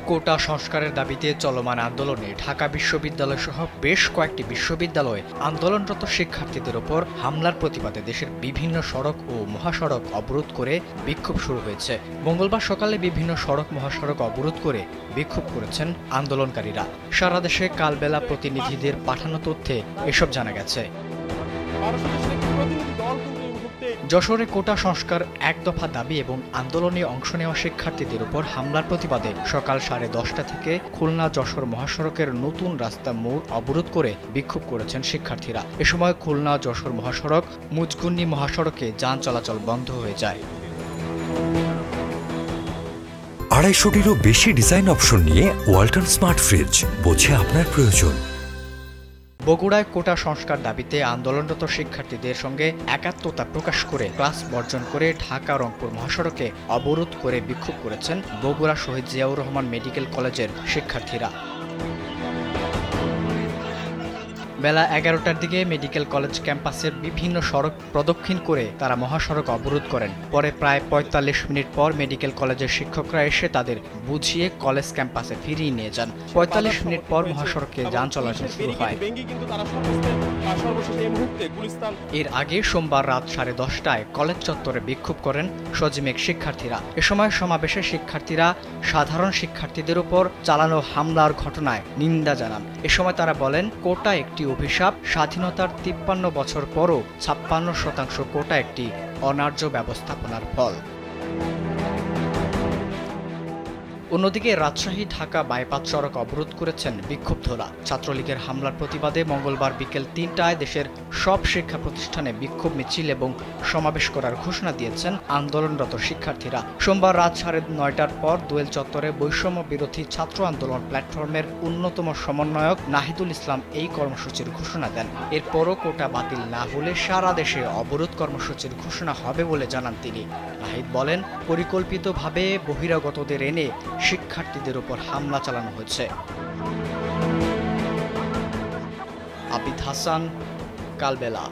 কোটা সংস্কারের দাবিতে চলমান আন্দোলনে ঢাকা বিশ্ববিদ্যালয় সহ বেশ কয়েকটি বিশ্ববিদ্যালয়ে আন্দোলনরত শিক্ষার্থীদের ওপর হামলার প্রতিবাদে দেশের বিভিন্ন সড়ক ও মহাসড়ক অবরোধ করে বিক্ষোভ শুরু হয়েছে। মঙ্গলবার সকালে বিভিন্ন সড়ক মহাসড়ক অবরোধ করে বিক্ষোভ করেছেন আন্দোলনকারীরা। সারা দেশে কালবেলা প্রতিনিধিদের পাঠানো তথ্যে এসব জানা গেছে। যশোরে কোটা সংস্কার এক দফা দাবি এবং আন্দোলনে অংশ নেওয়া শিক্ষার্থীদের উপর হামলার প্রতিবাদে সকাল 10:30 থেকে খুলনা যশোর মহাসড়কের নতুন রাস্তা মোড় অবরোধ করে বিক্ষোভ করেছেন শিক্ষার্থীরা। এ সময় খুলনা যশোর মহাসড়ক মুজগুন্নি মহাসড়কে যান চলাচল বন্ধ হয়ে যায়। 250-টিরও বেশি ডিজাইন অপশন নিয়ে ওয়ালটন স্মার্ট ফ্রিজ, বোঝে আপনার প্রয়োজন। বগুড়ায় কোটা সংস্কার দাবিতে আন্দোলনরত শিক্ষার্থীদের সঙ্গে একাত্মতা প্রকাশ করে ক্লাস বর্জন করে ঢাকা রংপুর মহাসড়কে অবরোধ করে বিক্ষোভ করেছেন বগুড়া শহীদ জিয়াউর রহমান মেডিকেল কলেজের শিক্ষার্থীরা। বেলা 11টার দিকে মেডিকেল কলেজ ক্যাম্পাসের বিভিন্ন সড়ক প্রদক্ষিণ করে তারা মহাসড়ক অবরোধ করেন। পরে প্রায় 45 মিনিট পর মেডিকেল কলেজের শিক্ষকরা এসে তাদের বুঝিয়ে কলেজ ক্যাম্পাসে ফিরিয়ে নিয়ে যান। 45 মিনিট পর মহাসড়কে যান চলাচল শুরু হয়। এর আগে সোমবার রাত 10:30টায় কলেজ চত্বরে বিক্ষোভ করেন সজিমেক শিক্ষার্থীরা। এ সময় সমাবেশে শিক্ষার্থীরা সাধারণ শিক্ষার্থীদের উপর চালানো হামলার ঘটনায় নিন্দা জানান। এ সময় তারা বলেন, কোটা একটি অভিশাপ, স্বাধীনতার 53 বছর পরও 56% কোটা একটি অন্যায্য ব্যবস্থাপনার ফল। অন্যদিকে রাজশাহী ঢাকা বাইপাস সড়ক অবরোধ করেছেন বিক্ষুব্ধরা। ছাত্রলীগের হামলার প্রতিবাদে মঙ্গলবার বিকেল 3টায় দেশের সব শিক্ষা প্রতিষ্ঠানে বিক্ষোভ মিছিল এবং সমাবেশ করার ঘোষণা দিয়েছেন আন্দোলনরত শিক্ষার্থীরা। সোমবার রাত 9:30টার পর দোয়েল চত্বরে বৈষম্য বিরোধী ছাত্র আন্দোলন প্ল্যাটফর্মের অন্যতম সমন্বয়ক নাহিদুল ইসলাম এই কর্মসূচির ঘোষণা দেন। এরপরও কোটা বাতিল না হলে সারা দেশে অবরোধ কর্মসূচির ঘোষণা হবে বলে জানান তিনি। নাহিদ বলেন, পরিকল্পিতভাবে বহিরাগতদের এনে শিক্ষার্থীদের উপর হামলা চালানো হয়েছে। আবিদ হাসান, কালবেলা।